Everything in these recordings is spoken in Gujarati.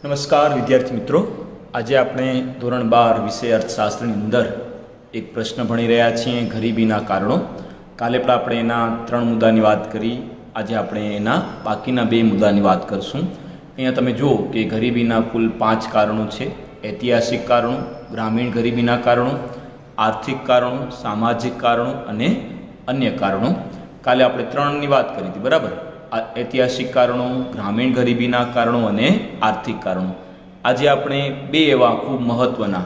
નમસ્કાર વિદ્યાર્થી મિત્રો, આજે આપણે ધોરણ 12 વિષય અર્થશાસ્ત્રની અંદર એક પ્રશ્ન ભણી રહ્યા છીએ, ગરીબીના કારણો. કાલે પણ આપણે એના 3 મુદ્દાની વાત કરી. આજે આપણે એના બાકીના 2 મુદ્દાની વાત કરશું. અહીંયા તમે જુઓ કે ગરીબીના કુલ 5 કારણો છે. ઐતિહાસિક કારણો, ગ્રામીણ ગરીબીના કારણો, આર્થિક કારણો, સામાજિક કારણો અને અન્ય કારણો. કાલે આપણે 3ની વાત કરી હતી, બરાબર? ઐતિહાસિક કારણો, ગ્રામીણ ગરીબીના કારણો અને આર્થિક કારણો. આજે આપણે 2 એવા ખૂબ મહત્ત્વના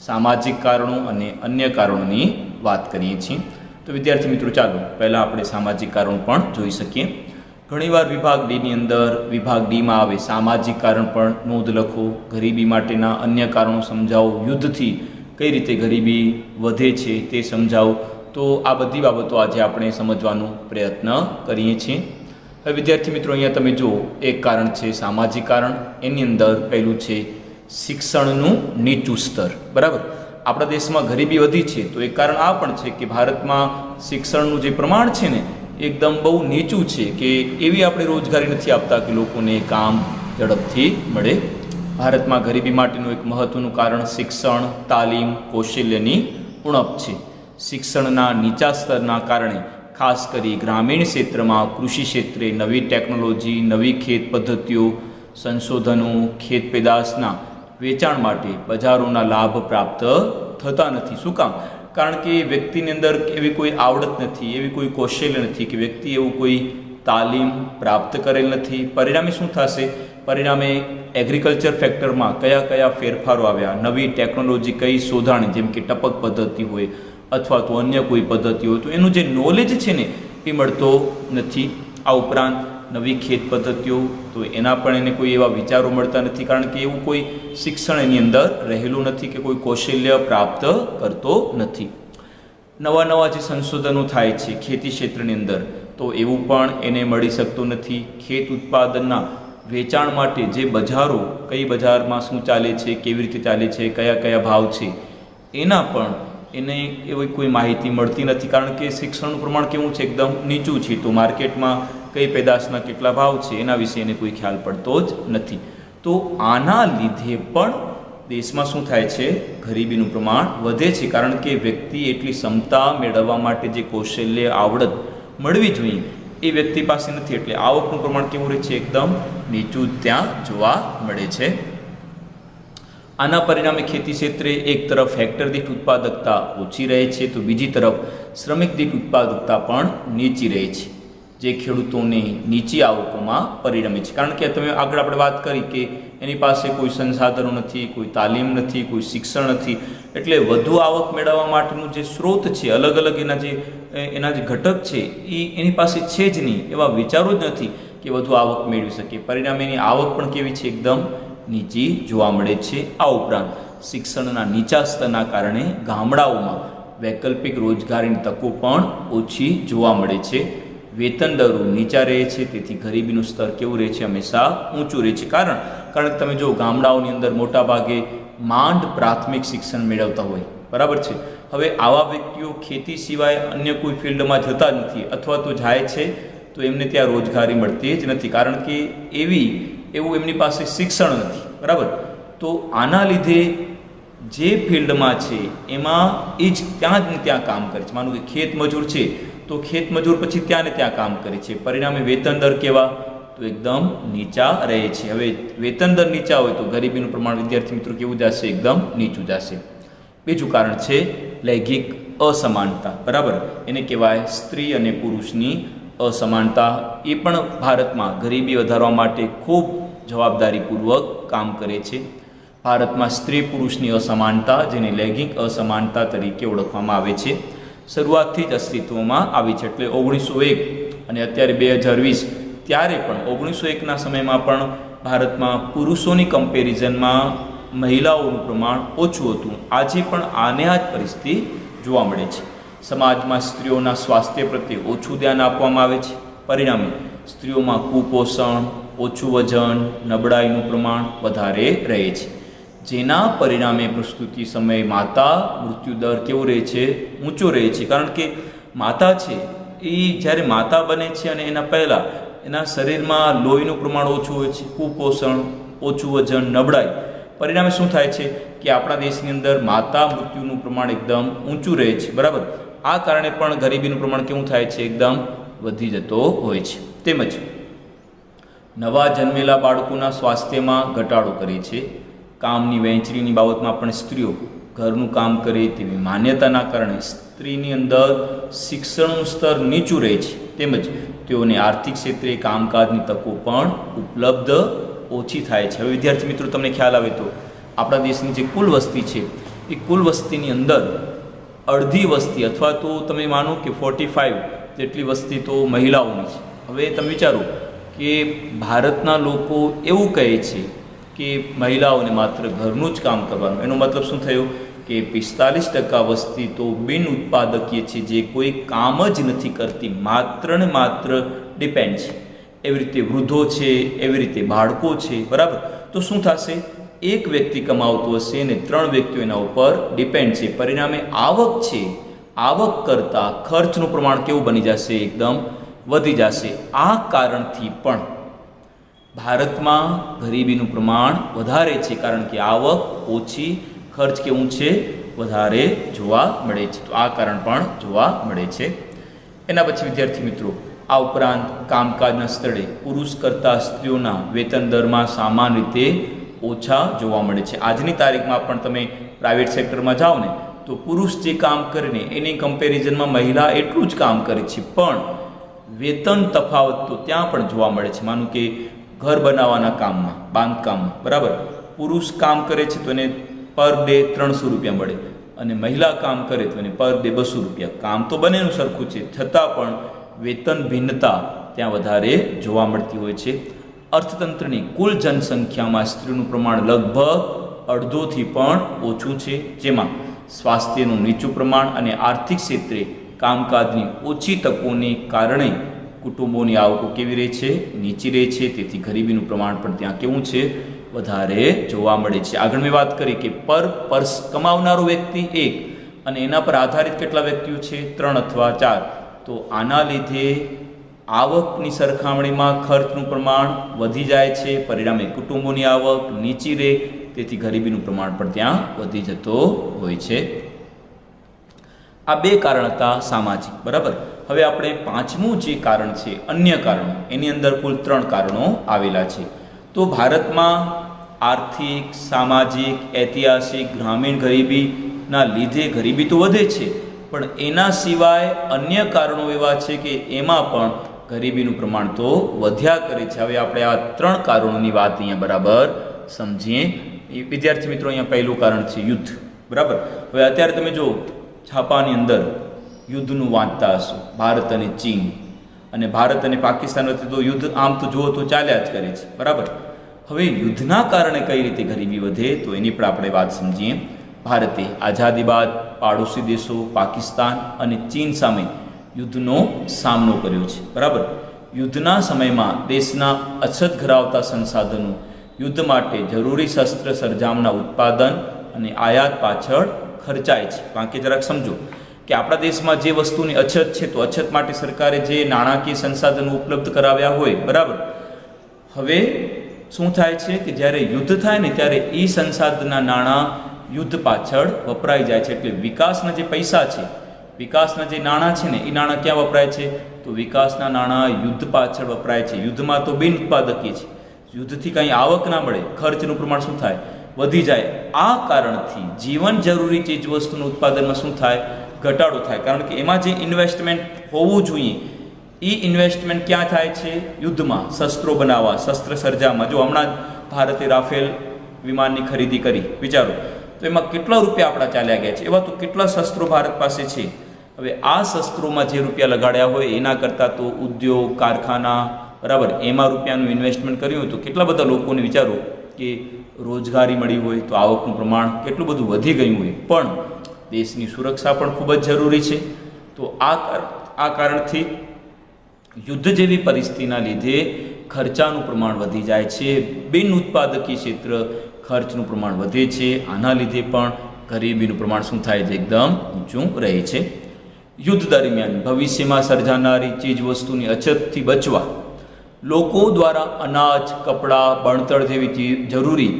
સામાજિક કારણો અને અન્ય કારણોની વાત કરીએ છીએ. તો વિદ્યાર્થી મિત્રો, ચાલો પહેલાં આપણે સામાજિક કારણો પણ જોઈ શકીએ. ઘણીવાર વિભાગ ડીની અંદર વિભાગ ડીમાં આવે સામાજિક કારણ પણ નોંધ લખો, ગરીબી માટેના અન્ય કારણો સમજાવો, યુદ્ધથી કઈ રીતે ગરીબી વધે છે તે સમજાવો. તો આ બધી બાબતો આજે આપણે સમજવાનો પ્રયત્ન કરીએ છીએ. હવે વિદ્યાર્થી મિત્રો, અહીંયા તમે જુઓ, એક કારણ છે સામાજિક કારણ. એની અંદર પહેલું છે શિક્ષણનું નીચું સ્તર, બરાબર? આપણા દેશમાં ગરીબી વધી છે તો એક કારણ આ પણ છે કે ભારતમાં શિક્ષણનું જે પ્રમાણ છે ને એકદમ બહુ નીચું છે, કે એવી આપણે રોજગારી નથી આપતા કે લોકોને કામ ઝડપથી મળે. ભારતમાં ગરીબી માટેનું એક મહત્ત્વનું કારણ શિક્ષણ, તાલીમ, કૌશલ્યની ઉણપ છે. શિક્ષણના નીચા સ્તરના કારણે ખાસ કરી ગ્રામીણ ક્ષેત્રમાં કૃષિ ક્ષેત્રે નવી ટેકનોલોજી, નવી ખેત પદ્ધતિઓ, સંશોધનો, ખેત પેદાશના વેચાણ માટે બજારોના લાભ પ્રાપ્ત થતા નથી. શું કામ? કારણ કે વ્યક્તિની અંદર એવી કોઈ આવડત નથી, એવી કોઈ કૌશલ્ય નથી, કે વ્યક્તિ એવું કોઈ તાલીમ પ્રાપ્ત કરેલ નથી. પરિણામે શું થશે? પરિણામે એગ્રીકલ્ચર ફેક્ટરમાં કયા કયા ફેરફારો આવ્યા, નવી ટેકનોલોજી કઈ શોધાણી, જેમ કે ટપક પદ્ધતિ હોય અથવા તો અન્ય કોઈ પદ્ધતિ હોય, તો એનું જે નોલેજ છે ને એ મળતો નથી. આ ઉપરાંત નવી ખેત પદ્ધતિઓ, તો એના પણ એને કોઈ એવા વિચારો મળતા નથી, કારણ કે એવું કોઈ શિક્ષણ એની અંદર રહેલું નથી, કે કોઈ કૌશલ્ય પ્રાપ્ત કરતો નથી. નવા નવા જે સંશોધનો થાય છે ખેતી ક્ષેત્રની અંદર, તો એવું પણ એને મળી શકતું નથી. ખેત ઉત્પાદનના વેચાણ માટે જે બજારો, કઈ બજારમાં શું ચાલે છે, કેવી રીતે ચાલે છે, કયા કયા ભાવ છે, એના પણ એને એવી કોઈ માહિતી મળતી નથી, કારણ કે શિક્ષણનું પ્રમાણ કેવું છે? એકદમ નીચું છે. તો માર્કેટમાં કઈ પેદાશના કેટલા ભાવ છે એના વિશે એને કોઈ ખ્યાલ પડતો જ નથી. તો આના લીધે પણ દેશમાં શું થાય છે? ગરીબીનું પ્રમાણ વધે છે, કારણ કે વ્યક્તિ એટલી ક્ષમતા મેળવવા માટે જે કૌશલ્ય, આવડત મળવી જોઈએ એ વ્યક્તિ પાસે નથી. એટલે આવકનું પ્રમાણ કેવું રહે છે? એકદમ નીચું ત્યાં જોવા મળે છે. આના પરિણામે ખેતી ક્ષેત્રે એક તરફ હેક્ટર દીઠ ઉત્પાદકતા ઓછી રહે છે, તો બીજી તરફ શ્રમિક દીઠ ઉત્પાદકતા પણ નીચી રહે છે, જે ખેડૂતોને નીચી આવકોમાં પરિણમે છે. કારણ કે તમે આગળ આપણે વાત કરી કે એની પાસે કોઈ સંસાધનો નથી, કોઈ તાલીમ નથી, કોઈ શિક્ષણ નથી. એટલે વધુ આવક મેળવવા માટેનું જે સ્ત્રોત છે, અલગ અલગ એના જે ઘટક છે એની પાસે છે જ નહીં, એવા વિચારો જ નથી કે વધુ આવક મેળવી શકે. પરિણામે એની આવક પણ કેવી છે? એકદમ નીચી જોવા મળે છે. આ ઉપરાંત શિક્ષણના નીચા સ્તરના કારણે ગામડાઓમાં વૈકલ્પિક રોજગારીની તકો પણ ઓછી જોવા મળે છે. વેતન દરો નીચા રહે છે, તેથી ગરીબીનું સ્તર કેવું રહે છે? હંમેશા ઊંચું રહે છે. કારણ કે તમે જો ગામડાઓની અંદર મોટા ભાગે માંડ પ્રાથમિક શિક્ષણ મેળવતા હોય, બરાબર છે? હવે આવા વ્યક્તિઓ ખેતી સિવાય અન્ય કોઈ ફિલ્ડમાં જતા જ નથી, અથવા તો જાય છે તો એમને ત્યાં રોજગારી મળતી જ નથી, કારણ કે એવું એમની પાસે શિક્ષણ નથી, બરાબર? તો આના લીધે જે ફિલ્ડમાં છે એમાં એ જ ત્યાં જ ત્યાં કામ કરે છે. માનો કે ખેત મજૂર છે તો ખેત મજૂર પછી ત્યાં ને ત્યાં કામ કરે છે. પરિણામે વેતન દર કેવા? તો એકદમ નીચા રહે છે. હવે વેતન દર નીચા હોય તો ગરીબીનું પ્રમાણ, વિદ્યાર્થી મિત્રો, કેવું જશે? એકદમ નીચું જશે. બીજું કારણ છે લૈંગિક અસમાનતા, બરાબર? એને કહેવાય સ્ત્રી અને પુરુષની અસમાનતા. એ પણ ભારતમાં ગરીબી વધારવા માટે ખૂબ જવાબદારીપૂર્વક કામ કરે છે. ભારતમાં સ્ત્રી પુરુષની અસમાનતા, જેને લૈંગિક અસમાનતા તરીકે ઓળખવામાં આવે છે, શરૂઆતથી જ અસ્તિત્વમાં આવી છે. એટલે 1901 અને અત્યારે 2020, ત્યારે પણ 1901ના સમયમાં પણ ભારતમાં પુરુષોની કમ્પેરિઝનમાં મહિલાઓનું પ્રમાણ ઓછું હતું. આજે પણ આને આ જ પરિસ્થિતિ જોવા મળે છે. સમાજમાં સ્ત્રીઓના સ્વાસ્થ્ય પ્રત્યે ઓછું ધ્યાન આપવામાં આવે છે. પરિણામે સ્ત્રીઓમાં કુપોષણ, ઓછું વજન, નબળાઈનું પ્રમાણ વધારે રહે છે, જેના પરિણામે પ્રસૂતિ સમયે માતા મૃત્યુદર કેવો રહે છે? ઊંચો રહે છે. કારણ કે માતા છે એ જ્યારે માતા બને છે અને એના પહેલાં એના શરીરમાં લોહીનું પ્રમાણ ઓછું હોય છે, કુપોષણ, ઓછું વજન, નબળાઈ, પરિણામે શું થાય છે કે આપણા દેશની અંદર માતા મૃત્યુનું પ્રમાણ એકદમ ઊંચું રહે છે, બરાબર. આ કારણે પણ ગરીબીનું પ્રમાણ કેવું થાય છે, એકદમ વધી જતો હોય છે. તેમજ નવા જન્મેલા બાળકોના સ્વાસ્થ્યમાં ઘટાડો કરે છે. કામની વહેંચણીની બાબતમાં પણ સ્ત્રીઓ ઘરનું કામ કરે તેવી માન્યતાના કારણે સ્ત્રીની અંદર શિક્ષણનું સ્તર નીચું રહે છે. તેમજ તેઓને આર્થિક ક્ષેત્રે કામકાજની તકો પણ ઉપલબ્ધ ઓછી થાય છે. હવે વિદ્યાર્થી મિત્રો, તમને ખ્યાલ આવે તો આપણા દેશની જે કુલ વસ્તી છે એ કુલ વસ્તીની અંદર અડધી વસ્તી અથવા તો તમે માનો કે 45 જેટલી વસ્તી તો મહિલાઓની છે. હવે તમે વિચારો કે ભારતના લોકો એવું કહે છે કે મહિલાઓને માત્ર ઘરનું જ કામ કરવાનું. એનો મતલબ શું થયો કે 45% વસ્તી તો બિન ઉત્પાદકીય છે, જે કોઈ કામ જ નથી કરતી, માત્ર ને માત્ર ડિપેન્ડ છે. એવી રીતે વૃદ્ધો છે, એવી રીતે બાળકો છે, બરાબર. તો શું થશે, એક વ્યક્તિ કમાવતો હશે અને 3 વ્યક્તિઓ એના ઉપર ડિપેન્ડ છે. પરિણામે આવક છે, આવક કરતાં ખર્ચનું પ્રમાણ કેવું બની જશે, એકદમ વધી જશે. આ કારણથી પણ ભારતમાં ગરીબીનું પ્રમાણ વધારે છે, કારણ કે આવક ઓછી, ખર્ચ કેવું છે, વધારે જોવા મળે છે. તો આ કારણ પણ જોવા મળે છે. એના પછી વિદ્યાર્થી મિત્રો, આ ઉપરાંત કામકાજના સ્થળે પુરુષ કરતાં સ્ત્રીઓના વેતન દરમાં સામાન્ય રીતે ઓછા જોવા મળે છે. આજની તારીખમાં પણ તમે પ્રાઇવેટ સેક્ટરમાં જાઓ ને તો પુરુષ જે કામ કરીને એની કમ્પેરિઝનમાં મહિલા એટલું જ કામ કરે છે, પણ વેતન તફાવત તો ત્યાં પણ જોવા મળે છે. માનું કે ઘર બનાવવાના કામમાં, બાંધકામમાં, બરાબર, પુરુષ કામ કરે છે તો એને પર ડે 300 રૂપિયા મળે અને મહિલા કામ કરે તો એને પર ડે 200 રૂપિયા. કામ તો બંનેનું સરખું છે, છતાં પણ વેતન ભિન્નતા ત્યાં વધારે જોવા મળતી હોય છે. અર્થતંત્રની કુલ જનસંખ્યામાં સ્ત્રીનું પ્રમાણ લગભગ અડધોથી પણ ઓછું છે, જેમાં સ્વાસ્થ્યનું નીચું પ્રમાણ અને આર્થિક ક્ષેત્રે કામકાજની ઓછી તકોને કારણે કુટુંબોની આવકો કેવી રહે છે, નીચી રહે છે. તેથી ગરીબીનું પ્રમાણ પણ ત્યાં કેવું છે, વધારે જોવા મળે છે. આગળ મેં વાત કરી કે પર કમાવનારો વ્યક્તિ 1 અને એના પર આધારિત કેટલા વ્યક્તિઓ છે, 3 અથવા 4. તો આના લીધે આવકની સરખામણીમાં ખર્ચનું પ્રમાણ વધી જાય છે. પરિણામે કુટુંબોની આવક નીચી રહે, તેથી ગરીબીનું પ્રમાણ પણ ત્યાં વધી જતો હોય છે. આ 2 કારણ હતા સામાજિક, બરાબર. હવે આપણે 5મું જે કારણ છે અન્ય કારણો, એની અંદર કુલ 3 કારણો આવેલા છે. તો ભારતમાં આર્થિક, સામાજિક, ઐતિહાસિક, ગ્રામીણ ગરીબીના લીધે ગરીબી તો વધે છે, પણ એના સિવાય અન્ય કારણો એવા છે કે એમાં પણ ગરીબીનું પ્રમાણ તો વધ્યા કરે છે. હવે આપણે આ 3 કારણોની વાત અહીંયા બરાબર સમજીએ. વિદ્યાર્થી મિત્રો, અહીંયા પહેલું કારણ છે યુદ્ધ, બરાબર. હવે અત્યારે તમે જો છાપાની અંદર યુદ્ધનું વાંચતા હશો, ભારત અને ચીન અને ભારત અને પાકિસ્તાન વચ્ચે તો યુદ્ધ આમ તો જુઓ તો ચાલ્યા જ કરે છે, બરાબર. હવે યુદ્ધના કારણે કઈ રીતે ગરીબી વધે તો એની પણ આપણે વાત સમજીએ. ભારતે આઝાદી બાદ પાડોશી દેશો પાકિસ્તાન અને ચીન સામે યુદ્ધનો સામનો કર્યો છે, બરાબર. યુદ્ધના સમયમાં દેશના અછત ધરાવતા સંસાધનો યુદ્ધ માટે જરૂરી શસ્ત્ર સરંજામના ઉત્પાદન અને આયાત પાછળ ખર્ચાય છે. કારણ કે જરાક સમજો કે આપણા દેશમાં જે વસ્તુની અછત છે તો અછત માટે સરકારે જે નાણાકીય સંસાધનો ઉપલબ્ધ કરાવ્યા હોય, બરાબર. હવે શું થાય છે કે જ્યારે યુદ્ધ થાય ને ત્યારે એ સંસાધનના નાણાં યુદ્ધ પાછળ વપરાઈ જાય છે. એટલે વિકાસના જે પૈસા છે, વિકાસના જે નાણાં છે ને એ નાણાં ક્યાં વપરાય છે, તો વિકાસના નાણાં યુદ્ધ પાછળ વપરાય છે. યુદ્ધમાં તો બિન ઉત્પાદકીય છે, યુદ્ધથી કંઈ આવક ના મળે, ખર્ચનું પ્રમાણ શું થાય, વધી જાય. આ કારણથી જીવન જરૂરી ચીજ વસ્તુનું ઉત્પાદનમાં શું થાય, ઘટાડો થાય. કારણ કે એમાં જે ઇન્વેસ્ટમેન્ટ હોવું જોઈએ એ ઇન્વેસ્ટમેન્ટ ક્યાં થાય છે, યુદ્ધમાં, શસ્ત્રો બનાવવા, શસ્ત્ર સર્જામાં. જો હમણાં જ ભારતે રાફેલ વિમાનની ખરીદી કરી, વિચારો તો એમાં કેટલા રૂપિયા આપણા ચાલ્યા ગયા છે. એવા તો કેટલા શસ્ત્રો ભારત પાસે છે. હવે આ શસ્ત્રોમાં જે રૂપિયા લગાડ્યા હોય એના કરતાં તો ઉદ્યોગ, કારખાના, બરાબર, એમાં રૂપિયાનું ઇન્વેસ્ટમેન્ટ કર્યું હોય તો કેટલા બધા લોકોને વિચારો કે રોજગારી મળી હોય, તો આવકનું પ્રમાણ કેટલું બધું વધી ગયું હોય. પણ દેશની સુરક્ષા પણ ખૂબ જ જરૂરી છે. તો આ કારણથી યુદ્ધ જેવી પરિસ્થિતિના લીધે ખર્ચાનું પ્રમાણ વધી જાય છે. બિન ઉત્પાદકીય ક્ષેત્ર ખર્ચનું પ્રમાણ વધે છે. આના લીધે પણ ગરીબીનું પ્રમાણ શું થાય છે, એકદમ ઊંચું રહે છે. યુદ્ધ દરમિયાન ભવિષ્યમાં સર્જાનારી ચીજ વસ્તુની અછતથી બચવા લોકો દ્વારા અનાજ, કપડાં, ભણતર જેવી જરૂરી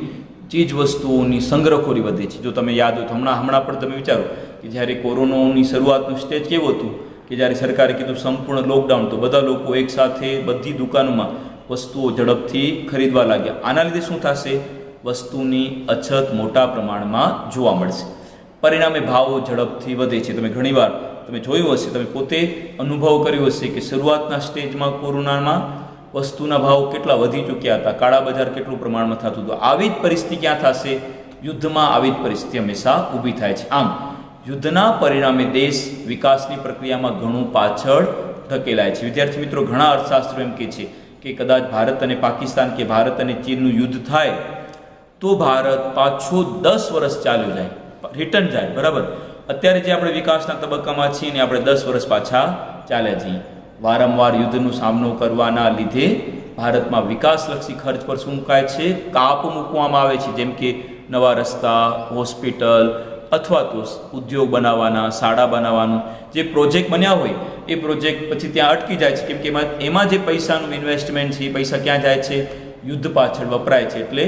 ચીજ વસ્તુઓની સંગ્રહખોરી વધે છે. જો તમે યાદ હોય તો હમણાં પણ તમે વિચારો કે જ્યારે કોરોનાની શરૂઆતનું સ્ટેજ કેવું હતું કે જ્યારે સરકારે કીધું સંપૂર્ણ લોકડાઉન, તો બધા લોકો એકસાથે બધી દુકાનોમાં વસ્તુઓ ઝડપથી ખરીદવા લાગ્યા. આના લીધે શું થશે? વસ્તુની અછત મોટા પ્રમાણમાં જોવા મળશે. પરિણામે ભાવો ઝડપથી વધે છે. તમે ઘણીવાર તમે જોયું હશે, તમે પોતે અનુભવ કર્યો હશે કે શરૂઆતના સ્ટેજમાં કોરોનામાં વસ્તુના ભાવ કેટલા વધી ચૂક્યા હતા, કાળા બજાર કેટલું પ્રમાણમાં થતું હતું. આવી જ પરિસ્થિતિ ક્યાં થશે? યુદ્ધમાં આવી જ પરિસ્થિતિ હંમેશા ઊભી થાય છે. આમ યુદ્ધના પરિણામે દેશ વિકાસની પ્રક્રિયામાં ઘણું પાછળ ધકેલાય છે. વિદ્યાર્થી મિત્રો, ઘણા અર્થશાસ્ત્રો એમ કહે છે કે કદાચ ભારત અને પાકિસ્તાન કે ભારત અને ચીનનું યુદ્ધ થાય તો ભારત પાછું 10 વર્ષ ચાલ્યું જાય, રિટર્ન જાય. બરાબર, અત્યારે જે આપણે વિકાસના તબક્કામાં છીએ ને આપણે 10 વર્ષ પાછા ચાલ્યા છીએ. વારંવાર યુદ્ધનો સામનો કરવાના લીધે ભારતમાં વિકાસલક્ષી ખર્ચ પર શું મુકાય છે? કાપ મૂકવામાં આવે છે. જેમ કે નવા રસ્તા, હોસ્પિટલ અથવા તો ઉદ્યોગ બનાવવાના, શાળા બનાવવાનું જે પ્રોજેક્ટ બન્યા હોય એ પ્રોજેક્ટ પછી ત્યાં અટકી જાય છે. કેમ કે એમાં જે પૈસાનું ઇન્વેસ્ટમેન્ટ છે એ પૈસા ક્યાં જાય છે? યુદ્ધ પાછળ વપરાય છે. એટલે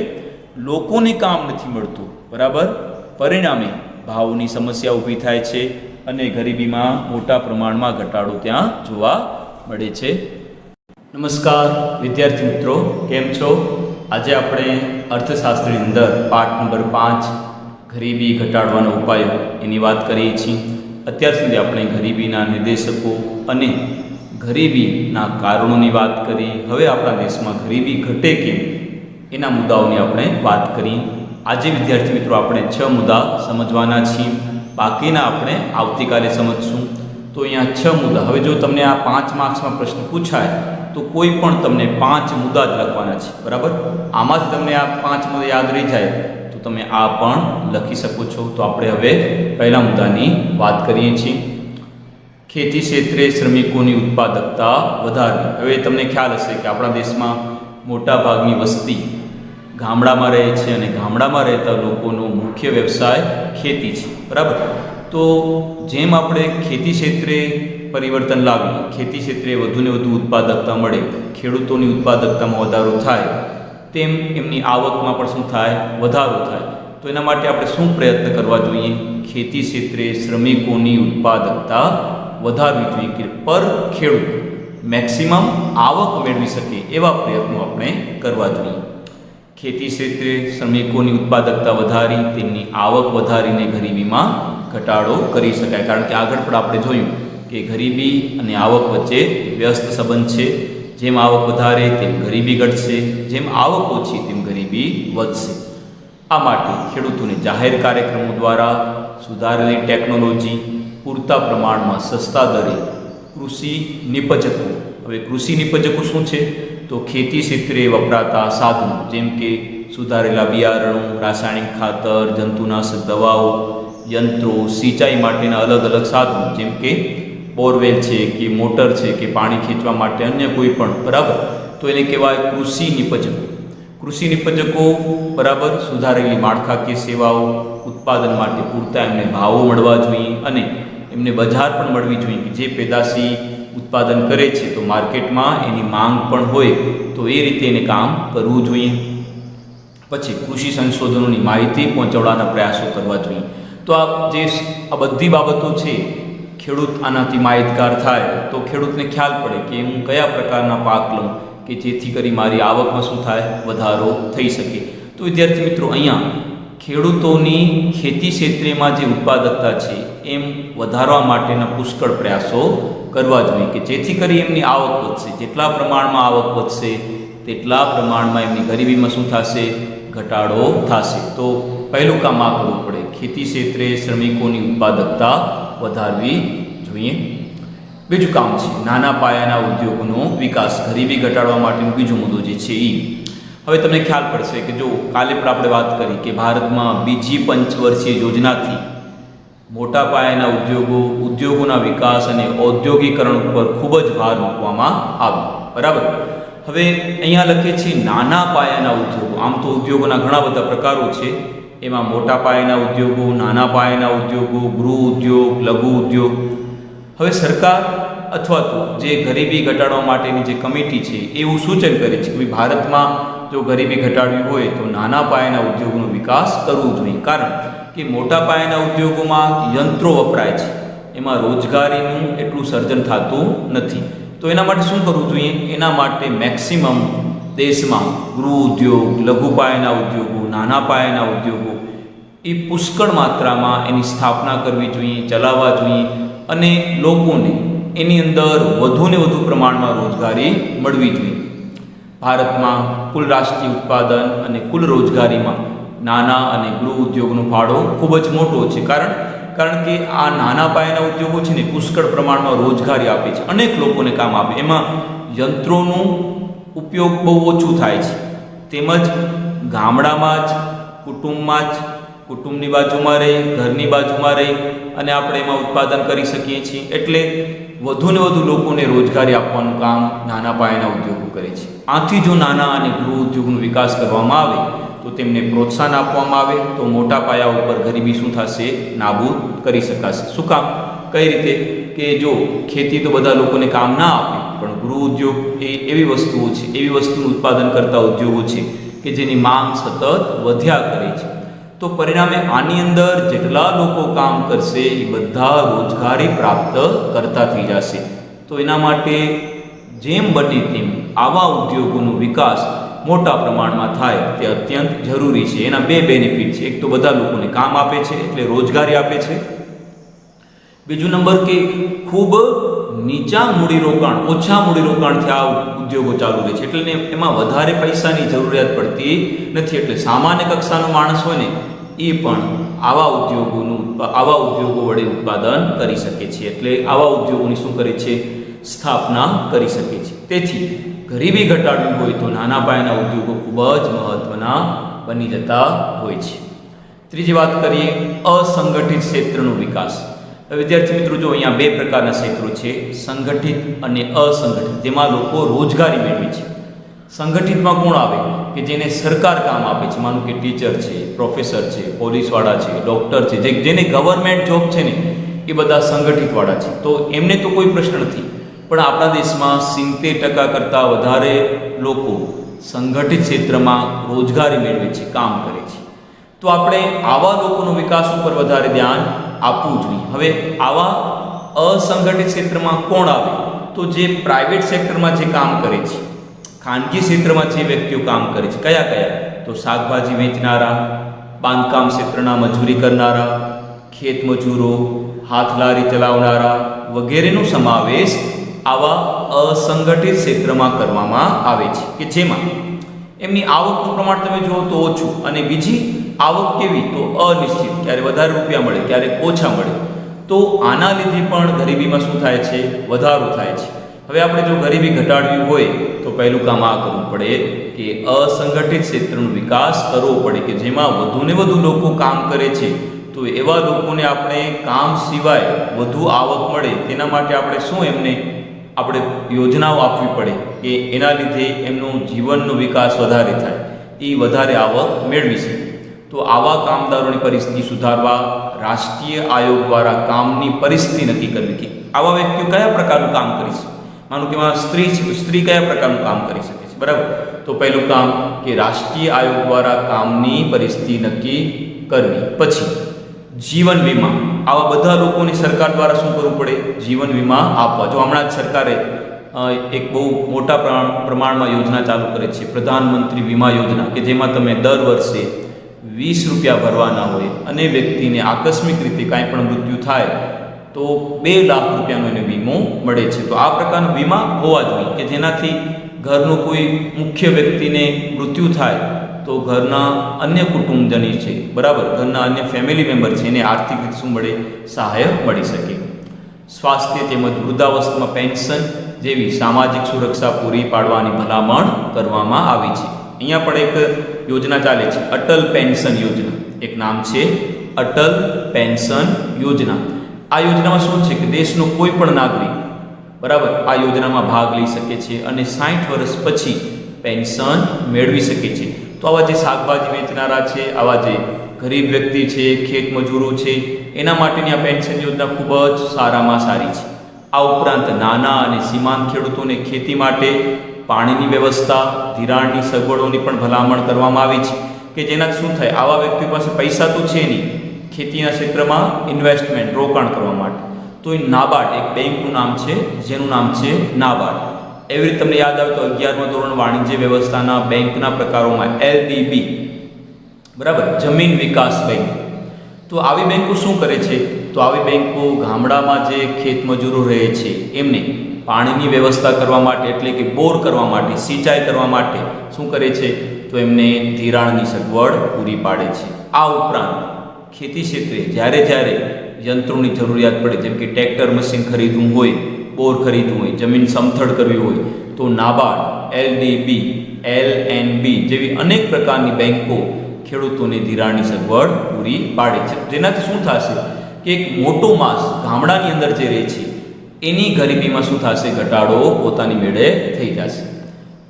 લોકોને કામ નથી મળતું. બરાબર, પરિણામે ભાવની સમસ્યા ઊભી થાય છે અને ગરીબીમાં મોટા પ્રમાણમાં ઘટાડો ત્યાં જોવા મળે છે. નમસ્કાર વિદ્યાર્થી મિત્રો, કેમ છો? આજે આપણે અર્થશાસ્ત્રની અંદર પાઠ નંબર 5 ગરીબી ઘટાડવાના ઉપાયો એની વાત કરીએ છીએ. અત્યાર સુધી આપણે ગરીબીના નિર્દેશકો અને ગરીબીના કારણોની વાત કરી. હવે આપણા દેશમાં ગરીબી ઘટે કેમ એના મુદ્દાઓની આપણે વાત કરી. આજે વિદ્યાર્થી મિત્રો આપણે 6 મુદ્દા સમજવાના છીએ, બાકીના આપણે આવતીકાલે સમજશું. તો અહીંયા 6 મુદ્દા. હવે જો તમને આ 5 માર્ક્સમાં પ્રશ્ન પૂછાય તો કોઈ પણ તમને 5 મુદ્દા જ લખવાના છે. બરાબર, આમાંથી તમને આ 5 મુદ્દા યાદ રહી જાય તો તમે આ પણ લખી શકો છો. તો આપણે હવે પહેલા મુદ્દાની વાત કરીએ છીએ. ખેતી ક્ષેત્રે શ્રમિકોની ઉત્પાદકતા વધારવી. હવે તમને ખ્યાલ હશે કે આપણા દેશમાં મોટા ભાગની વસ્તી ગામડામાં રહે છે અને ગામડામાં રહેતા લોકોનો મુખ્ય વ્યવસાય ખેતી છે. બરાબર, તો જેમ આપણે ખેતી ક્ષેત્રે પરિવર્તન લાવીએ, ખેતી ક્ષેત્રે વધુને વધુ ઉત્પાદકતા મળે, ખેડૂતોની ઉત્પાદકતામાં વધારો થાય, તેમ એમની આવકમાં પણ શું થાય? વધારો થાય. તો એના માટે આપણે શું પ્રયત્ન કરવા જોઈએ? ખેતી ક્ષેત્રે શ્રમિકોની ઉત્પાદકતા વધારવી જોઈએ કે પર ખેડૂત મેક્સિમમ આવક મેળવી શકે એવા પ્રયત્નો આપણે કરવા જોઈએ. ખેતી ક્ષેત્રે શ્રમિકોની ઉત્પાદકતા વધારી તેમની આવક વધારીને ગરીબીમાં ઘટાડો કરી શકાય. કારણ કે આગળ પણ આપણે જોયું કે ગરીબી અને આવક વચ્ચે વ્યસ્ત સંબંધ છે. જેમ આવક વધારે તેમ ગરીબી ઘટશે, જેમ આવક ઓછી તેમ ગરીબી વધશે. આ માટે ખેડૂતોને જાહેર કાર્યક્રમો દ્વારા સુધારેલી ટેકનોલોજી, પૂરતા પ્રમાણમાં સસ્તા દરે કૃષિ નિપજકો. હવે કૃષિ નિપજકો શું છે? તો ખેતી ક્ષેત્રે વપરાતા સાધનો, જેમ કે સુધારેલા બિયારણો, રાસાયણિક ખાતર, જંતુનાશક દવાઓ, યંત્રો, સિંચાઈ માટેના અલગ અલગ સાધનો, જેમ કે બોરવેલ છે કે મોટર છે કે પાણી ખેંચવા માટે અન્ય કોઈ પણ. બરાબર, તો એને કહેવાય કૃષિ નિપજકો. કૃષિ નિપજકો બરાબર સુધારેલી માળખાકીય સેવાઓ, ઉત્પાદન માટે પૂરતા એમને ભાવો મળવા જોઈએ અને એમને બજાર પણ મળવી જોઈએ કે જે પેદાશી ઉત્પાદન કરે છે તો માર્કેટમાં એની માંગ પણ હોય, તો એ રીતે એને કામ કરવું જોઈએ. પછી કૃષિ સંશોધનોની માહિતી પહોંચાડવાના પ્રયાસો કરવા જોઈએ. તો આ બધી બાબતો છે, ખેડૂત આનાથી માહિતગાર થાય તો ખેડૂતને ખ્યાલ પડે કે હું કયા પ્રકારના પાક લઉં કે જેથી કરી મારી આવકમાં શું થાય? વધારો થઈ શકે. તો વિદ્યાર્થી મિત્રો, અહીંયા ખેડૂતોની ખેતી ક્ષેત્રમાં જે ઉત્પાદકતા છે એમ વધારવા માટેના પુષ્કળ પ્રયાસો કરવા જોઈએ કે જેથી કરી એમની આવક વધશે. જેટલા પ્રમાણમાં આવક વધશે તેટલા પ્રમાણમાં એમની ગરીબીમાં શું થશે? ઘટાડો થશે. તો પહેલું કામ આ કરવું પડે, ખેતી ક્ષેત્રે શ્રમિકોની ઉત્પાદકતા વધારવી જોઈએ. બીજું કામ છે નાના પાયાના ઉદ્યોગોનો વિકાસ. ગરીબી ઘટાડવા માટેનો બીજો મુદ્દો જે છે એ હવે તમને ખ્યાલ પડશે કે જો કાલે પણ આપણે વાત કરી કે ભારતમાં બીજી પંચવર્ષીય યોજનાથી મોટા પાયાના ઉદ્યોગોના વિકાસ અને ઔદ્યોગિકરણ ઉપર ખૂબ જ ભાર મૂકવામાં આવ્યો. બરાબર, હવે અહીંયા લખે છે નાના પાયાના ઉદ્યોગો. આમ તો ઉદ્યોગોના ઘણા બધા પ્રકારો છે, એમાં મોટા પાયાના ઉદ્યોગો, નાના પાયાના ઉદ્યોગો, ગૃહ ઉદ્યોગ, લઘુ ઉદ્યોગ. હવે સરકાર અથવા તો જે ગરીબી ઘટાડવા માટેની જે કમિટી છે એવું સૂચન કરે છે કે ભારતમાં જો ગરીબી ઘટાડવી હોય તો નાના પાયાના ઉદ્યોગોનો વિકાસ કરવો જોઈએ, કારણ કે મોટા પાયાના ઉદ્યોગોમાં યંત્રો વપરાય છે, એમાં રોજગારીનું એટલું સર્જન થતું નથી. તો એના માટે શું કરવું જોઈએ? એના માટે મેક્સિમમ દેશમાં ગૃહ ઉદ્યોગ, લઘુ પાયાના ઉદ્યોગો, નાના પાયાના ઉદ્યોગો એ પુષ્કળ માત્રામાં એની સ્થાપના કરવી જોઈએ, ચલાવવા જોઈએ અને લોકોને એની અંદર વધુને વધુ પ્રમાણમાં રોજગારી મળવી જોઈએ. ભારતમાં કુલ રાષ્ટ્રીય ઉત્પાદન અને કુલ રોજગારીમાં નાના અને ગૃહ ઉદ્યોગનો ફાળો ખૂબ જ મોટો છે, કારણ કે આ નાના પાયાના ઉદ્યોગો છે ને પુષ્કળ પ્રમાણમાં રોજગારી આપે છે, અનેક લોકોને કામ આપે. એમાં યંત્રોનો ઉપયોગ બહુ ઓછું થાય છે, તેમજ ગામડામાં જ કુટુંબમાં જ કુટુંબની બાજુમાં રહી, ઘરની બાજુમાં રહી અને આપણે એમાં ઉત્પાદન કરી શકીએ છીએ. એટલે વધુને વધુ લોકોને રોજગારી આપવાનું કામ નાના પાયાના ઉદ્યોગો કરે છે. આથી જો નાના અને ગૃહ ઉદ્યોગનો વિકાસ કરવામાં આવે તો તેમને પ્રોત્સાહન આપવામાં આવે તો મોટા પાયા ઉપર ગરીબી શું થશે? નાબૂદ કરી શકાશે. શું કામ? કઈ રીતે? કે જો ખેતી તો બધા લોકોને કામ ના આપે, પણ ગૃહ ઉદ્યોગ એ એવી વસ્તુઓ છે, એવી વસ્તુનું ઉત્પાદન કરતા ઉદ્યોગો છે કે જેની માંગ સતત વધ્યા કરે છે. તો પરિણામે આની અંદર જેટલા લોકો કામ કરશે એ બધા રોજગારી પ્રાપ્ત કરતા થઈ જશે. તો એના માટે જેમ બને તેમ આવા ઉદ્યોગોનો વિકાસ મોટા પ્રમાણમાં થાય તે અત્યંત જરૂરી છે. એના બે બેનિફિટ છે. એક તો બધા લોકોને કામ આપે છે એટલે રોજગારી આપે છે. બીજું નંબર કે ખૂબ નીચા મૂડીરોકાણ, ઓછા મૂડીરોકાણથી આ ઉદ્યોગો ચાલુ રહે છે, એટલે એમાં વધારે પૈસાની જરૂરિયાત પડતી નથી. એટલે સામાન્ય કક્ષાનો માણસ હોય ને એ પણ આવા ઉદ્યોગો વડે ઉત્પાદન કરી શકે છે. એટલે આવા ઉદ્યોગોની શું કરે છે? સ્થાપના કરી શકે છે. તેથી ગરીબી ઘટાડવી હોય તો નાના પાયાના ઉદ્યોગો ખૂબ જ મહત્વના બની જતા હોય છે. ત્રીજી વાત કરીએ, અસંગઠિત ક્ષેત્રનો વિકાસ. વિદ્યાર્થી મિત્રો, જો અહીંયા બે પ્રકારના ક્ષેત્રો છે, સંગઠિત અને અસંગઠિત, જેમાં લોકો રોજગારી મેળવે છે. સંગઠિતમાં કોણ આવે? કે જેને સરકાર કામ આપે છે, માનો કે ટીચર છે, પ્રોફેસર છે, પોલીસવાળા છે, ડૉક્ટર છે, જેને ગવર્મેન્ટ જોબ છે ને એ બધા સંગઠિતવાળા છે. તો એમને તો કોઈ પ્રશ્ન નથી, પણ આપણા દેશમાં 70% કરતાં વધારે લોકો સંગઠિત ક્ષેત્રમાં રોજગારી મેળવે છે, કામ કરે છે. તો આપણે આવા લોકોનો વિકાસ ઉપર વધારે ધ્યાન આપવું જોઈએ. હવે આવા અસંગઠિત ક્ષેત્રમાં કોણ આવે? તો જે પ્રાઇવેટ સેક્ટરમાં જે કામ કરે છે, ખાનગી ક્ષેત્રમાં જે વ્યક્તિઓ કામ કરે છે, કયા? તો શાકભાજી વેચનારા, બાંધકામ ક્ષેત્રના મજૂરી કરનારા, ખેત મજૂરો, હાથ લારી ચલાવનારા વગેરેનો સમાવેશ આવા અસંગઠિત ક્ષેત્રમાં કરવામાં આવે છે, કે જેમાં એમની આવકનું પ્રમાણ તમે જુઓ તો ઓછું, અને બીજી આવક કેવી? તો અનિશ્ચિત, ક્યારે વધારે રૂપિયા મળે, ક્યારેક ઓછા મળે. તો આના લીધે પણ ગરીબીમાં શું થાય છે? વધારો થાય છે. હવે આપણે જો ગરીબી ઘટાડવી હોય તો પહેલું કામ આ કરવું પડે કે અસંગઠિત ક્ષેત્રનો વિકાસ કરવો પડે, કે જેમાં વધુને વધુ લોકો કામ કરે છે. તો એવા લોકોને આપણે કામ સિવાય વધુ આવક મળે તેના માટે આપણે શું એમને યોજનાઓ આપવી પડે કે એના લીધે એમનો જીવનનો વિકાસ વધારે થાય, એ વધારે આવક મેળવી શકે. તો આવા કામદારોની પરિસ્થિતિ સુધારવા રાષ્ટ્રીય આયોગ દ્વારા કામની પરિસ્થિતિ નક્કી કરવી કે આવા વ્યક્તિઓ કયા પ્રકારનું કામ કરી શકે. માનો કે સ્ત્રી છે તો સ્ત્રી કયા પ્રકારનું કામ કરી શકે છે, બરાબર? તો પહેલું કામ કે રાષ્ટ્રીય આયોગ દ્વારા કામની પરિસ્થિતિ નક્કી કરવી. પછી જીવન વીમા, આવા બધા લોકોની સરકાર દ્વારા શું કરવું પડે? જીવન વીમા આપવા. જો હમણાં જ સરકારે એક બહુ મોટા પ્રમાણમાં યોજના ચાલુ કરે છે, પ્રધાનમંત્રી વીમા યોજના, કે જેમાં તમે દર વર્ષે 20 રૂપિયા ભરવાના હોય અને વ્યક્તિને આકસ્મિક રીતે કાંઈ પણ મૃત્યુ થાય તો 2 લાખ રૂપિયાનો એને વીમો મળે છે. તો આ પ્રકારનો વીમા હોવા જોઈએ કે જેનાથી ઘરનો કોઈ મુખ્ય વ્યક્તિને મૃત્યુ થાય તો ઘરના અન્ય કુટુંબજની છે, બરાબર, ઘરના અન્ય ફેમિલી મેમ્બર છે, એને આર્થિક રીતે શું મળે? સહાય મળી શકે. સ્વાસ્થ્ય તેમજ વૃદ્ધાવસ્થામાં પેન્શન જેવી સામાજિક સુરક્ષા પૂરી પાડવાની ભલામણ કરવામાં આવી છે. અહીંયા પણ એક યોજના ચાલે છે, અટલ પેન્શન યોજના. એક નામ છે અટલ પેન્શન યોજના. આ યોજનામાં શું છે કે દેશનો કોઈ પણ નાગરિક, બરાબર, આ યોજનામાં ભાગ લઈ શકે છે અને 60 વર્ષ પછી પેન્શન મેળવી શકે છે. તો આવા જે શાકભાજી વેચનારા છે, આવા જે ગરીબ વ્યક્તિ છે, ખેત મજૂરો છે, એના માટેની આ પેન્શન યોજના ખૂબ જ સારામાં સારી છે. આ ઉપરાંત નાના અને સીમાંત ખેડૂતોને ખેતી માટે પાણીની વ્યવસ્થા, ધિરાણની સગવડોની પણ ભલામણ કરવામાં આવી છે કે જેનાથી શું થાય, આવા વ્યક્તિ પાસે પૈસા તો છે નહીં ખેતીના ક્ષેત્રમાં ઇન્વેસ્ટમેન્ટ રોકાણ કરવા માટે, તો એ નાબાર્ડ એક બેંકનું નામ છે જેનું નામ છે નાબાર્ડ. એવી રીતે તમને યાદ આવે તો 11મા ધોરણ વાણિજ્ય વ્યવસ્થાના બેંકના પ્રકારોમાં LDB, બરાબર, જમીન વિકાસ બેંક. તો આવી બેંકો શું કરે છે, તો આવી બેંકો ગામડામાં જે ખેત મજૂરો રહે છે એમને પાણીની વ્યવસ્થા કરવા માટે, એટલે કે બોર કરવા માટે, સિંચાઈ કરવા માટે શું કરે છે, તો એમને ધિરાણની સગવડ પૂરી પાડે છે. આ ઉપરાંત ખેતી ક્ષેત્રે જ્યારે જ્યારે યંત્રોની જરૂરિયાત પડે, જેમ કે ટ્રેક્ટર મશીન ખરીદવું હોય, બોર ખરીદવું હોય, જમીન સમથળ કરવી હોય, તો નાબાર્ડ, LDB, LNB જેવી અનેક પ્રકારની બેંકો ખેડૂતોને ધિરાણની સગવડ પૂરી પાડે છે. જેનાથી શું થશે કે એક મોટો માસ ગામડાની અંદર જે રહે છે એની ગરીબીમાં શું થશે, ઘટાડો પોતાની મેળે થઈ જશે.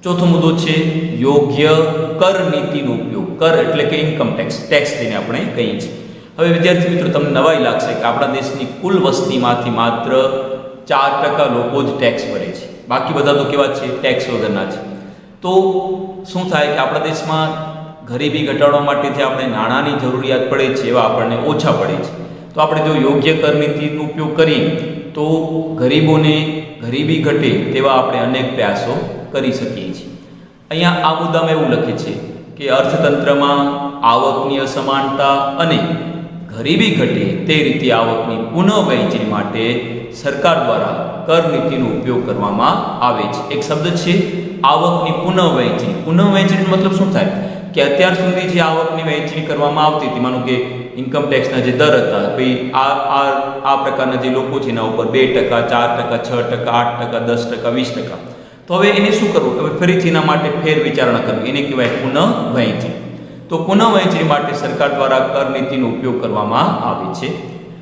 ચોથો મુદ્દો છે યોગ્ય કર નીતિનો ઉપયોગ. કર એટલે કે ઇન્કમ ટેક્સ, ટેક્સ જેને આપણે કહીએ છીએ. હવે વિદ્યાર્થી મિત્રો, તમને નવાઈ લાગશે કે આપણા દેશની કુલ વસ્તીમાંથી માત્ર 4% લોકો જ ટેક્સ ભરે છે, બાકી બધા તો કેવા છે, ટેક્સ વગરના છે. તો શું થાય કે આપણા દેશમાં ગરીબી ઘટાડવા માટે જે આપણે નાણાંની જરૂરિયાત પડે છે એવા આપણને ઓછા પડે છે. તો આપણે જો યોગ્ય કર નીતિનો ઉપયોગ કરીએ તો ગરીબોને ગરીબી ઘટે તેવા આપણે અનેક પ્રયાસો કરી શકીએ છીએ. અહીંયા આ મુદ્દામાં એવું લખે છે કે અર્થતંત્રમાં આવકની અસમાનતા અને ગરીબી ઘટે તે રીતે આવકની પુનઃવહેંચણી માટે સરકાર દ્વારા કર નીતિનો ઉપયોગ કરવામાં આવે છે. એક શબ્દ છે આવકની પુનઃવહેંચણી. પુનઃવહેંચણીનો મતલબ શું થાય કે અત્યાર સુધી જે આવકની વહેંચણી કરવામાં આવતી હતી, માનો કે ઇન્કમ ટેક્સના જે દર હતા, ભાઈ આ પ્રકારના જે લોકો છે એના ઉપર 2%, 4%, 6%, 8%, 10%, 20%. તો હવે એને શું કરવું, હવે ફરીથી એના માટે ફેર વિચારણા કરવી, એને કહેવાય પુનઃવહેંચણી. તો પુનઃવહેંચણી માટે સરકાર દ્વારા કર નીતિનો ઉપયોગ કરવામાં આવે છે.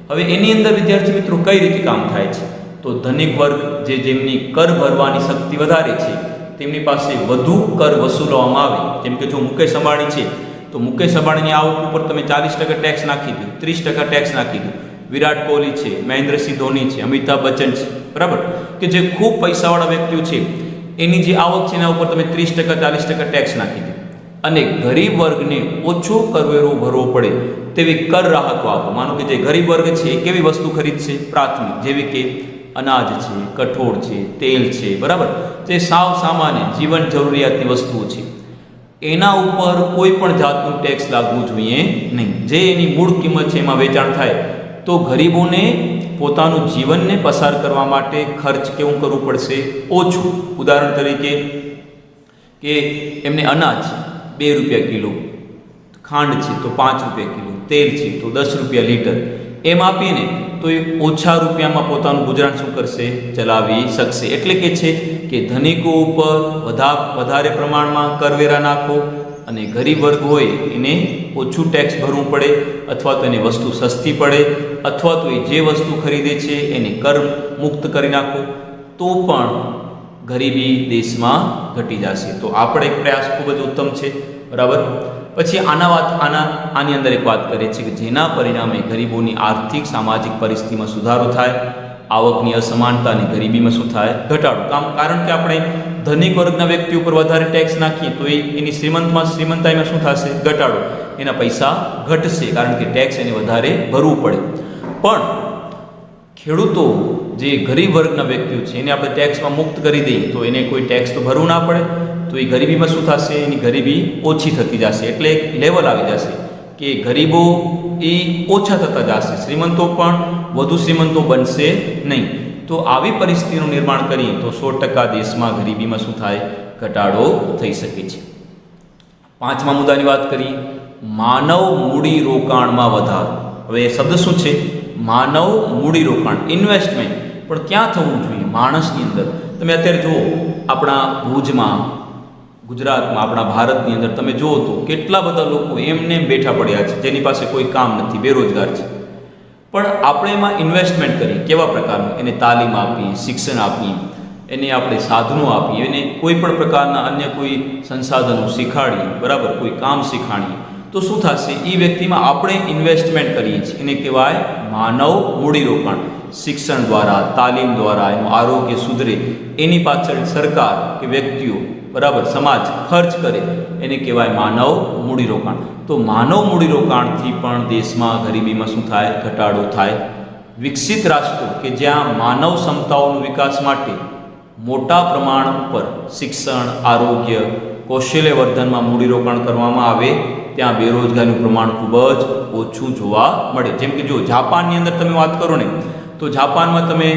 હવે એની અંદર વિદ્યાર્થી મિત્રો કઈ રીતે કામ થાય છે, તો ધનિક વર્ગ જેમની કર ભરવાની શક્તિ વધારે છે તેમની પાસે વધુ કર વસૂલવામાં આવે. જેમ કે જો મુકેશ અંબાણી છે તો મુકેશ અંબાણીની આવક ઉપર તમે 40% ટેક્સ નાખી દો, 30% ટેક્સ નાખી દો. વિરાટ કોહલી છે, મહેન્દ્રસિંહ ધોની છે, અમિતાભ બચ્ચન છે, બરાબર, કે જે ખૂબ પૈસાવાળા વ્યક્તિઓ છે એની જે આવક છે એના ઉપર તમે 30%, 40% ટેક્સ નાખી દો અને ગરીબ વર્ગને ઓછો કરવેરો ભરવો પડે તેવી કર રાહતો આપો. માનો કે જે ગરીબ વર્ગ છે એ કેવી વસ્તુ ખરીદશે, પ્રાથમિક, જેવી કે અનાજ છે, કઠોળ છે, તેલ છે, બરાબર, જે સાવ સામાન્ય જીવન જરૂરિયાતની વસ્તુઓ છે એના ઉપર કોઈ પણ જાતનું ટેક્સ લાગવું જોઈએ નહીં. જે એની મૂળ કિંમત છે એમાં વેચાણ થાય તો ગરીબોને પોતાનું જીવનને પસાર કરવા માટે ખર્ચ કેવું કરવું પડશે, ઓછું. ઉદાહરણ તરીકે કે એમને અનાજ 2 રૂપિયા કિલો, ખાંડ છે તો 5 રૂપિયા કિલો, તેલ છે તો 10 રૂપિયા લીટર, એમ આપીને તો એ ઓછા રૂપિયામાં પોતાનું ગુજરાન શું કરશે, ચલાવી શકશે. એટલે કે છે કે ધનિકો ઉપર વધારે પ્રમાણમાં કરવેરા નાખો અને ગરીબ વર્ગ હોય એને ઓછું ટેક્સ ભરવું પડે, અથવા તો એની વસ્તુ સસ્તી પડે, અથવા તો એ જે વસ્તુ ખરીદે છે એને કર મુક્ત કરી નાખો તો પણ ગરીબી દેશમાં ઘટી જશે. તો આપણે એક પ્રયાસ ખૂબ જ ઉત્તમ છે, બરાબર. પછી આની અંદર એક વાત કરે છે કે જેના પરિણામે ગરીબોની આર્થિક સામાજિક પરિસ્થિતિમાં સુધારો થાય, આવકની અસમાનતા અને ગરીબીમાં શું થાય, ઘટાડો. કારણ કે આપણે ધનિક વર્ગના વ્યક્તિ ઉપર વધારે ટેક્સ નાખીએ તો એની શ્રીમંતાઈમાં શું થશે, ઘટાડો. એના પૈસા ઘટશે કારણ કે ટેક્સ એને વધારે ભરવું પડે. પણ ખેડૂતો જે ગરીબ વર્ગના વ્યક્તિઓ છે એને આપણે ટેક્સમાં મુક્ત કરી દઈએ તો એને કોઈ ટેક્સ તો ભરવું ના પડે, તો એ ગરીબીમાં શું થશે, એની ગરીબી ઓછી થતી જશે. એટલે એક લેવલ આવી જશે કે ગરીબો એ ઓછા થતા જશે, શ્રીમંતો પણ વધુ શ્રીમંતો બનશે નહીં. તો આવી પરિસ્થિતિનું નિર્માણ કરીએ તો 100% દેશમાં ગરીબીમાં શું થાય, ઘટાડો થઈ શકે છે. 5મા મુદ્દાની વાત કરીએ, માનવ મૂડી રોકાણમાં વધારો. હવે એ શબ્દ શું છે, માનવ મૂડી રોકાણ, ઇન્વેસ્ટમેન્ટ. પણ ક્યાં થવું જોઈએ, માણસની અંદર. તમે અત્યારે જુઓ આપણા ભુજમાં, ગુજરાતમાં, આપણા ભારતની અંદર તમે જુઓ તો કેટલા બધા લોકો એમને બેઠા પડ્યા છે જેની પાસે કોઈ કામ નથી, બેરોજગાર છે. પણ આપણે એમાં ઇન્વેસ્ટમેન્ટ કરીએ, કેવા પ્રકારનું, એને તાલીમ આપીએ, શિક્ષણ આપીએ, એને આપણે સાધનો આપીએ, એને કોઈ પણ પ્રકારના અન્ય કોઈ સંસાધનો શીખાડીએ, બરાબર, કોઈ કામ શીખાડીએ, તો શું થશે, એ વ્યક્તિમાં આપણે ઇન્વેસ્ટમેન્ટ કરીએ છીએ, એને કહેવાય માનવ મૂડીરોકાણ. શિક્ષણ દ્વારા, તાલીમ દ્વારા એનું આરોગ્ય સુધરે, એની પાછળ સરકાર કે વ્યક્તિઓ, બરાબર, સમાજ ખર્ચ કરે, એને કહેવાય માનવ મૂડીરોકાણ. તો માનવ મૂડીરોકાણથી પણ દેશમાં ગરીબીમાં શું થાય? ઘટાડો થાય. વિકસિત રાષ્ટ્રો કે જ્યાં માનવ ક્ષમતાઓનો વિકાસ માટે મોટા પ્રમાણ પર શિક્ષણ, આરોગ્ય, કૌશલ્ય વર્ધનમાં મૂડીરોકાણ કરવામાં આવે, ત્યાં બેરોજગારીનું પ્રમાણ ખૂબ જ ઓછું જોવા મળે. જેમ કે જો જાપાનની અંદર તમે વાત કરો ને, તો જાપાનમાં તમે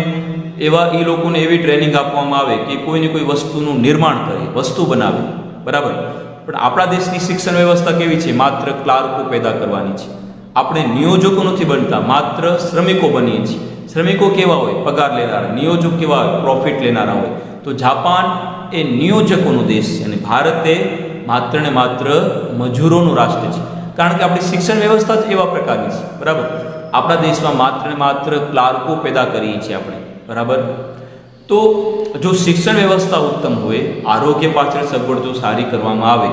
એ લોકોને એવી ટ્રેનિંગ આપવામાં આવે કે કોઈને કોઈ વસ્તુનું નિર્માણ કરે, વસ્તુ બનાવે, બરાબર. પણ આપણા દેશની શિક્ષણ વ્યવસ્થા કેવી છે? માત્ર ક્લાર્કો પેદા કરવાની છે. આપણે નિયોજકો નથી બનતા, માત્ર શ્રમિકો બનીએ છીએ. શ્રમિકો કેવા હોય? પગાર લેનારા. નિયોજક કેવા હોય? પ્રોફિટ લેનારા હોય. તો જાપાન એ નિયોજકોનો દેશ છે અને ભારત એ માત્ર ને માત્ર મજૂરોનું રાષ્ટ્ર છે. કારણ કે આપણી શિક્ષણ વ્યવસ્થા જ એવા પ્રકારની છે, બરાબર. આપણા દેશમાં માત્ર ને માત્ર ક્લાર્કો પેદા કરીએ છીએ આપણે, બરાબર. તો જો શિક્ષણ વ્યવસ્થા ઉત્તમ હોય, આરોગ્ય પાછળ સગવડ જો સારી કરવામાં આવે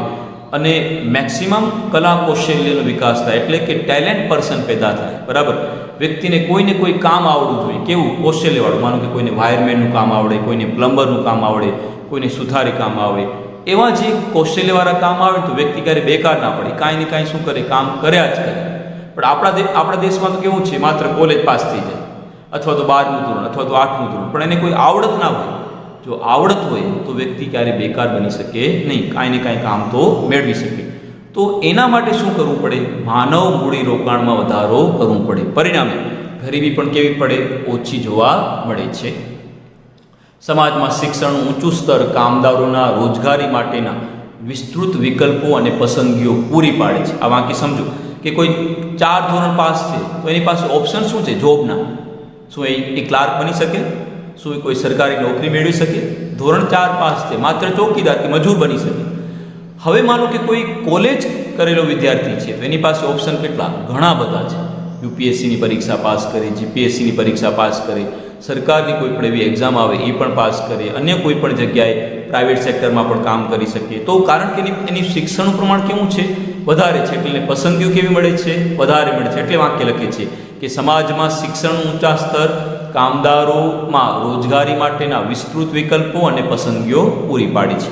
અને મેક્સિમમ કલા કૌશલ્યનો વિકાસ થાય, એટલે કે ટેલેન્ટ પર્સન પેદા થાય, બરાબર. વ્યક્તિને કોઈને કોઈ કામ આવડવું જોઈએ. કેવું? કૌશલ્યવાળું. માનો કે કોઈને વાયરમેનનું કામ આવડે, કોઈને પ્લમ્બરનું કામ આવડે, કોઈને સુથારી કામ આવે. એવા જે કૌશલ્યવાળા કામ આવે તો વ્યક્તિ ક્યારે બેકાર ના પડે, કાંઈ ને કાંઈ શું કરે? કામ કર્યા જ કરે. પણ આપણા દેશમાં તો કેવું છે? માત્ર કોલેજ પાસ થઈ જાય, અથવા તો 12મું ધોરણ, અથવા તો 8મું ધોરણ, પણ એને કોઈ આવડત ના હોય. જો આવડત હોય તો વ્યક્તિ ક્યારે બેકાર બની શકે નહીં, કાંઈ ને કાંઈ કામ તો મેળવી શકે. તો એના માટે શું કરવું પડે? માનવ મૂડીરોકાણમાં વધારો કરવું પડે. પરિણામે ગરીબી પણ કેવી પડે? ઓછી જોવા મળે છે. સમાજમાં શિક્ષણનું ઊંચું સ્તર કામદારોના રોજગારી માટેના વિસ્તૃત વિકલ્પો અને પસંદગીઓ પૂરી પાડે છે. આ વાંકી સમજો કે કોઈ 4 ધોરણ પાસ છે તો એની પાસે ઓપ્શન શું છે? જોબના. શું એ ક્લાર્ક બની શકે? શું એ કોઈ સરકારી નોકરી મેળવી શકે? ધોરણ 4 પાસ છે, માત્ર ચોકીદાર કે મજૂર બની શકે. હવે માનો કે કોઈ કોલેજ કરેલો વિદ્યાર્થી છે તો એની પાસે ઓપ્શન કેટલા? ઘણા બધા છે. યુપીએસસીની પરીક્ષા પાસ કરે, જીપીએસસીની પરીક્ષા પાસ કરે, સરકારની કોઈ પણ એવી એક્ઝામ આવે એ પણ પાસ કરે, અન્ય કોઈ પણ જગ્યાએ પ્રાઇવેટ સેક્ટરમાં પણ કામ કરી શકે. તો કારણ કે એની શિક્ષણનું પ્રમાણ કેવું છે? વધારે છે. એટલે પસંદગીઓ કેવી મળે છે? વધારે મળે છે. એટલે વાક્ય લખે છે કે સમાજમાં શિક્ષણનું ઊંચા સ્તર કામદારોમાં રોજગારી માટેના વિસ્તૃત વિકલ્પો અને પસંદગીઓ પૂરી પાડી છે.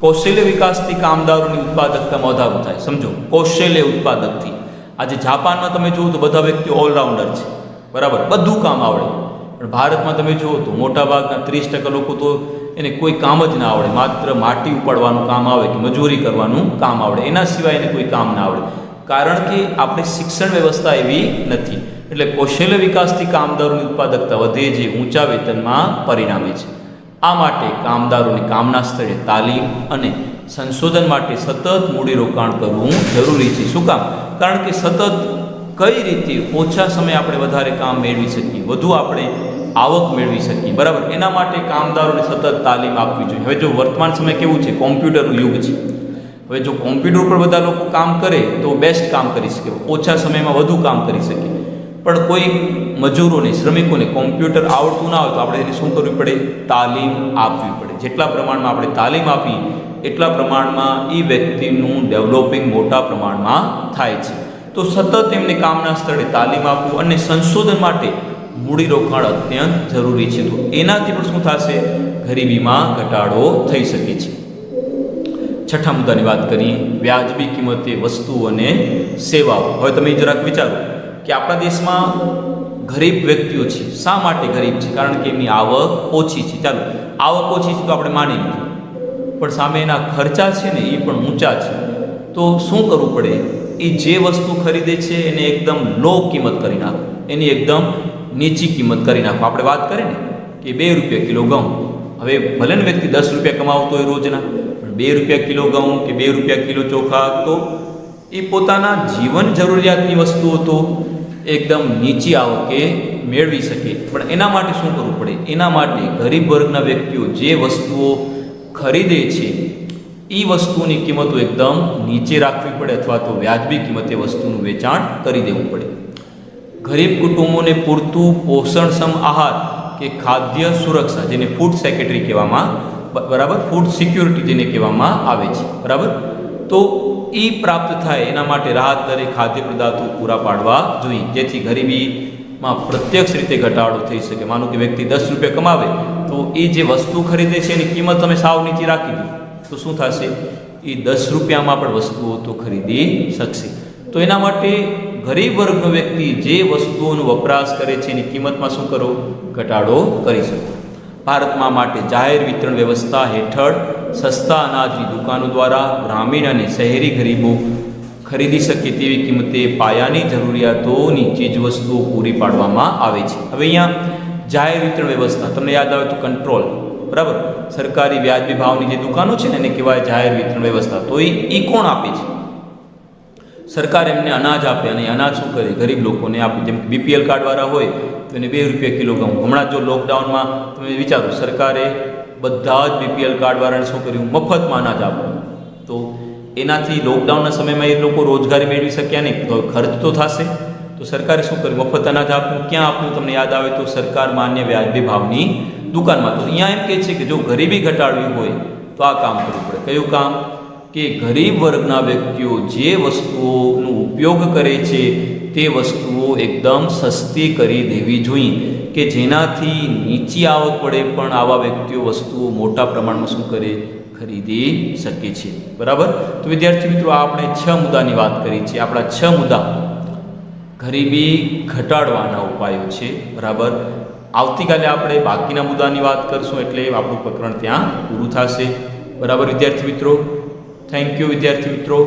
કૌશલ્ય વિકાસથી કામદારોની ઉત્પાદકતામાં વધારો થાય. સમજો, કૌશલ્ય ઉત્પાદકથી. આજે જાપાનમાં તમે જુઓ તો બધા વ્યક્તિઓ ઓલરાઉન્ડર છે, બરાબર, બધું કામ આવડે. પણ ભારતમાં તમે જુઓ તો મોટાભાગના 30% લોકો તો એને કોઈ કામ જ ના આવડે, માત્ર માટી ઉપાડવાનું કામ આવે કે મજૂરી કરવાનું કામ આવડે, એના સિવાય એને કોઈ કામ ના આવડે. કારણ કે આપણે શિક્ષણ વ્યવસ્થા એવી નથી. એટલે કૌશલ્ય વિકાસથી કામદારોની ઉત્પાદકતા વધે, જે ઊંચા વેતનમાં પરિણામે છે. આ માટે કામદારોને કામના સ્થળે તાલીમ અને સંશોધન માટે સતત મૂડીરોકાણ કરવું જરૂરી છે. શું કામ? કારણ કે સતત કઈ રીતે ઓછા સમયે આપણે વધારે કામ મેળવી શકીએ, વધુ આપણે આવક મેળવી શકીએ, બરાબર. એના માટે કામદારોને સતત તાલીમ આપવી જોઈએ. હવે જો વર્તમાન સમય કેવું છે? કોમ્પ્યુટરનું યુગ છે. હવે જો કોમ્પ્યુટર ઉપર બધા લોકો કામ કરે તો બેસ્ટ કામ કરી શકે, ઓછા સમયમાં વધુ કામ કરી શકે. પણ કોઈ મજૂરોને, શ્રમિકોને કોમ્પ્યુટર આવડતું ના હોય તો આપણે એને શું કરવું પડે? તાલીમ આપવી પડે. જેટલા પ્રમાણમાં આપણે તાલીમ આપી એટલા પ્રમાણમાં એ વ્યક્તિનું ડેવલપિંગ મોટા પ્રમાણમાં થાય છે. તો સતત એમને કામના સ્થળે તાલીમ આપવું અને સંશોધન માટે મૂડીરોકાણ અત્યંત જરૂરી છે. તો એનાથી પણ શું થશે? ગરીબીમાં ઘટાડો થઈ શકે છે. છઠ્ઠા મુદ્દાની વાત કરીએ, વ્યાજબી કિંમતે વસ્તુઓ અને સેવાઓ. હવે તમે જરાક વિચારો કે આપણા દેશમાં ગરીબ વ્યક્તિઓ છે. શા માટે ગરીબ છે? કારણ કે એમની આવક ઓછી છે. ચાલો, આવક ઓછી છે તો આપણે માની લીધું, પણ સામે એના ખર્ચા છે ને એ પણ ઊંચા છે. તો શું કરવું પડે? એ જે વસ્તુ ખરીદે છે એને એકદમ લો કિંમત કરી નાખો, એની એકદમ નીચી કિંમત કરી નાખો. આપણે વાત કરીએ ને કે 2 રૂપિયા કિલો ઘઉં. હવે ભલે ને વ્યક્તિ 10 રૂપિયા કમાવતો હોય રોજના, પણ 2 રૂપિયા કિલો ઘઉં કે 2 રૂપિયા કિલો ચોખા, તો એ પોતાના જીવન જરૂરિયાતની વસ્તુઓ તો એકદમ નીચી આવકે મેળવી શકે. પણ એના માટે શું કરવું પડે? એના માટે ગરીબ વર્ગના વ્યક્તિઓ જે વસ્તુઓ ખરીદે છે એ વસ્તુની કિંમતો એકદમ નીચે રાખવી પડે, અથવા તો વ્યાજબી કિંમતે વસ્તુનું વેચાણ કરી દેવું પડે. ગરીબ કુટુંબોને પૂરતું પોષણક્ષમ આહાર કે ખાદ્ય સુરક્ષા, જેને ફૂડ સેક્રેટરી કહેવામાં, બરાબર, ફૂડ સિક્યોરિટી જેને કહેવામાં આવે છે, બરાબર, તો એ પ્રાપ્ત થાય એના માટે રાહત દરે ખાદ્ય પદાર્થો પૂરા પાડવા જોઈએ, જેથી ગરીબી ગરીબીમાં પ્રત્યક્ષ રીતે ઘટાડો થઈ શકે. માનો કે વ્યક્તિ 10 રૂપિયા કમાવે તો એ જે વસ્તુ ખરીદે છે એની કિંમત તમે સાવ નીચે રાખી દો તો શું થશે? એ 10 રૂપિયામાં પણ વસ્તુઓ તો ખરીદી શકશે. તો એના માટે ગરીબ વર્ગનો વ્યક્તિ જે વસ્તુઓનો વપરાશ કરે છે એની કિંમતમાં શું કરો? ઘટાડો કરી શકો. ભારતમાં માટે જાહેર વિતરણ વ્યવસ્થા હેઠળ સસ્તા અનાજની દુકાનો દ્વારા ગ્રામીણ અને શહેરી ગરીબો ખરીદી શકે તેવી કિંમતે પાયાની જરૂરિયાતોની ચીજવસ્તુઓ પૂરી પાડવામાં આવે છે. હવે અહીંયા જાહેર વિતરણ વ્યવસ્થા તમને યાદ આવે તો કંટ્રોલ, બરાબર, સરકારી વ્યાજબી ભાવની જે દુકાનો છે ને એને કહેવાય જાહેર વિતરણ વ્યવસ્થા. તો એ કોણ આપે છે? સરકાર એમને અનાજ આપે અને અનાજ શું કરે? ગરીબ લોકોને આપે. જેમ કે બીપીએલ કાર્ડવાળા હોય તો એને 2 રૂપિયા કિલો ઘઉં. હમણાં જો લોકડાઉનમાં તમે વિચારો, સરકારે બધા જ બીપીએલ કાર્ડવાળાને શું કર્યું? મફતમાં અનાજ આપ્યું. તો એનાથી લોકડાઉનના સમયમાં એ લોકો રોજગારી મેળવી શક્યા નહીં, તો ખર્ચ તો થશે. તો સરકારે શું કર્યું? મફત અનાજ આપ્યું. ક્યાં આપ્યું? તમને યાદ આવે તો સરકાર માન્ય વ્યાજબી ભાવની દુકાનમાં. તો અહીંયા એમ કહે છે કે જો ગરીબી ઘટાડવી હોય તો આ કામ કરવું પડે. કયું કામ? કે ગરીબ વર્ગના વ્યક્તિઓ જે વસ્તુઓનો ઉપયોગ કરે છે તે વસ્તુઓ એકદમ સસ્તી કરી દેવી જોઈએ, કે જેનાથી નીચી આવક પડે પણ આવા વ્યક્તિઓ વસ્તુઓ મોટા પ્રમાણમાં શું કરે? ખરીદી શકે છે. બરાબર. તો વિદ્યાર્થી મિત્રો, આપણે 6 મુદ્દાની વાત કરી છે. આપણા 6 મુદ્દા ગરીબી ઘટાડવાના ઉપાયો છે. બરાબર. આવતીકાલે આપણે બાકીના મુદ્દાની વાત કરશું, એટલે આપણું પ્રકરણ ત્યાં પૂરું થશે. બરાબર વિદ્યાર્થી મિત્રો. થેન્ક યુ વિદ્યાર્થી મિત્રો.